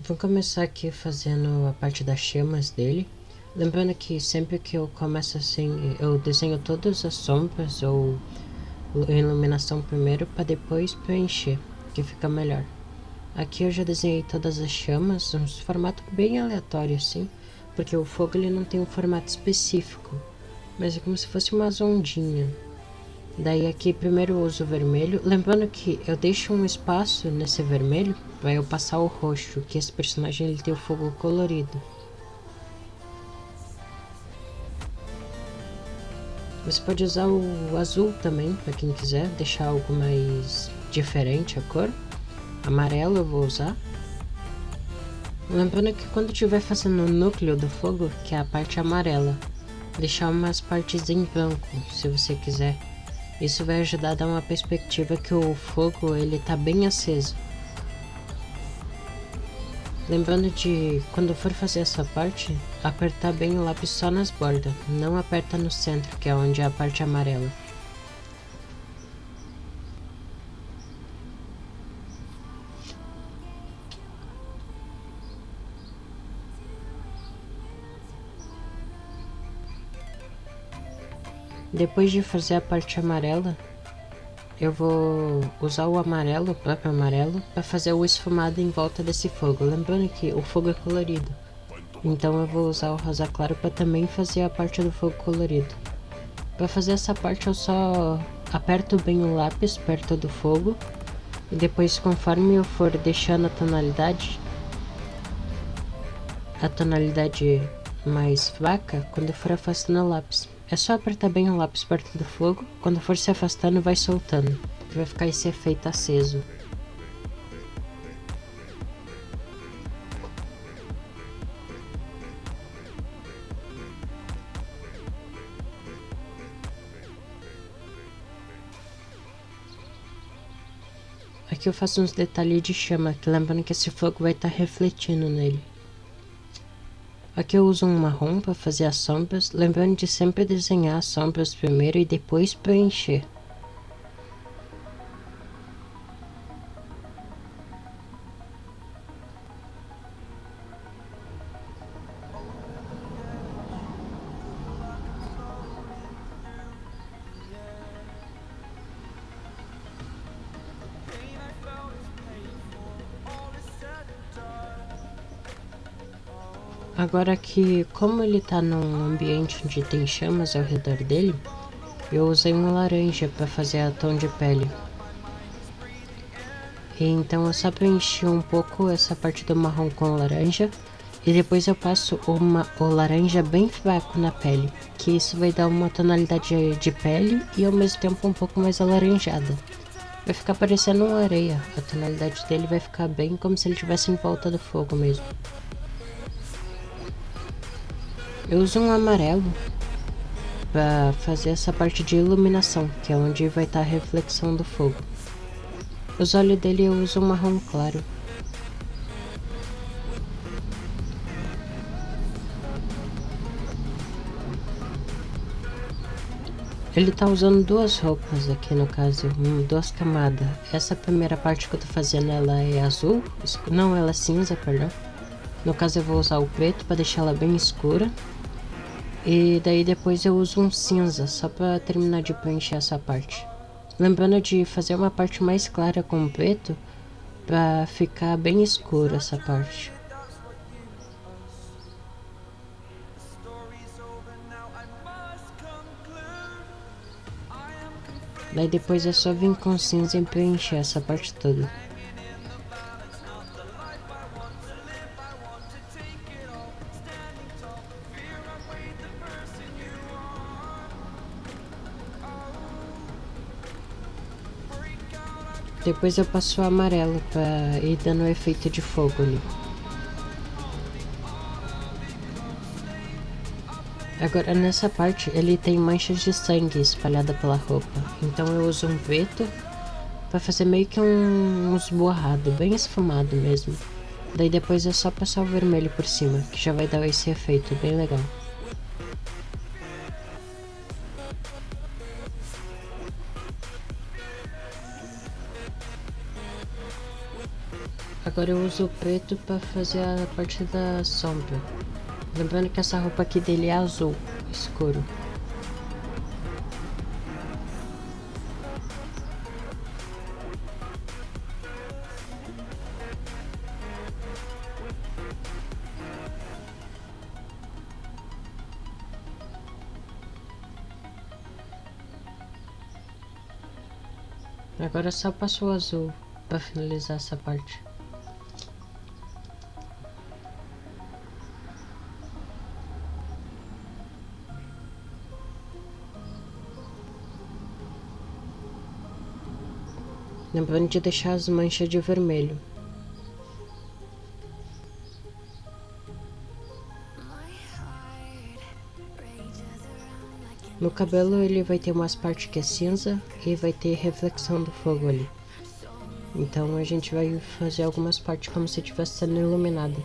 Vou começar aqui fazendo a parte das chamas dele. Lembrando que sempre que eu começo assim, eu desenho todas as sombras ou iluminação primeiro para depois preencher, que fica melhor. Aqui eu já desenhei todas as chamas, um formato bem aleatório assim, porque o fogo ele não tem um formato específico, mas é como se fosse uma ondinha. Daí aqui primeiro eu uso o vermelho, lembrando que eu deixo um espaço nesse vermelho para eu passar o roxo, que esse personagem ele tem o fogo colorido. Você pode usar o azul também, para quem quiser deixar algo mais diferente a cor. Amarelo eu vou usar. Lembrando que quando estiver fazendo o núcleo do fogo, que é a parte amarela, deixar umas partes em branco, se você quiser. Isso vai ajudar a dar uma perspectiva que o fogo ele tá bem aceso. Lembrando de, quando for fazer essa parte, apertar bem o lápis só nas bordas, não aperta no centro, que é onde é a parte amarela. Depois de fazer a parte amarela, eu vou usar o amarelo, o próprio amarelo, para fazer o esfumado em volta desse fogo. Lembrando que o fogo é colorido, então eu vou usar o rosa claro para também fazer a parte do fogo colorido. Para fazer essa parte eu só aperto bem o lápis perto do fogo e depois, conforme eu for deixando a tonalidade mais fraca, quando eu for afastando o lápis, é só apertar bem o lápis perto do fogo, quando for se afastando vai soltando, vai ficar esse efeito aceso. Aqui eu faço uns detalhes de chama, que lembrando que esse fogo vai estar refletindo nele. Aqui eu uso um marrom para fazer as sombras, lembrando de sempre desenhar as sombras primeiro e depois preencher. Agora que, como ele tá num ambiente onde tem chamas ao redor dele, eu usei um laranja para fazer a tom de pele. E então eu só preenchi um pouco essa parte do marrom com laranja e depois eu passo o laranja bem fraco na pele, que isso vai dar uma tonalidade de pele e ao mesmo tempo um pouco mais alaranjada. Vai ficar parecendo uma areia, a tonalidade dele vai ficar bem como se ele estivesse em volta do fogo mesmo. Eu uso um amarelo para fazer essa parte de iluminação, que é onde vai estar a reflexão do fogo. Os olhos dele eu uso um marrom claro. Ele tá usando duas roupas aqui no caso, duas camadas. Essa primeira parte que eu tô fazendo ela é azul, não, ela é cinza, perdão. No caso eu vou usar o preto para deixar ela bem escura. E daí depois eu uso um cinza, só para terminar de preencher essa parte. Lembrando de fazer uma parte mais clara com o preto, para ficar bem escura essa parte. Daí depois é só vir com cinza e preencher essa parte toda. Depois eu passo o amarelo para ir dando o efeito de fogo ali. Agora nessa parte ele tem manchas de sangue espalhada pela roupa, então eu uso um preto para fazer meio que uns borrado, bem esfumado mesmo. Daí depois é só passar o vermelho por cima, que já vai dar esse efeito bem legal. agora eu uso o preto para fazer a parte da sombra. Lembrando que essa roupa aqui dele é azul escuro. Agora só passo o azul para finalizar essa parte. Lembrando de deixar as manchas de vermelho. No cabelo ele vai ter umas partes que é cinza e vai ter reflexão do fogo ali. Então a gente vai fazer algumas partes como se estivesse sendo iluminado.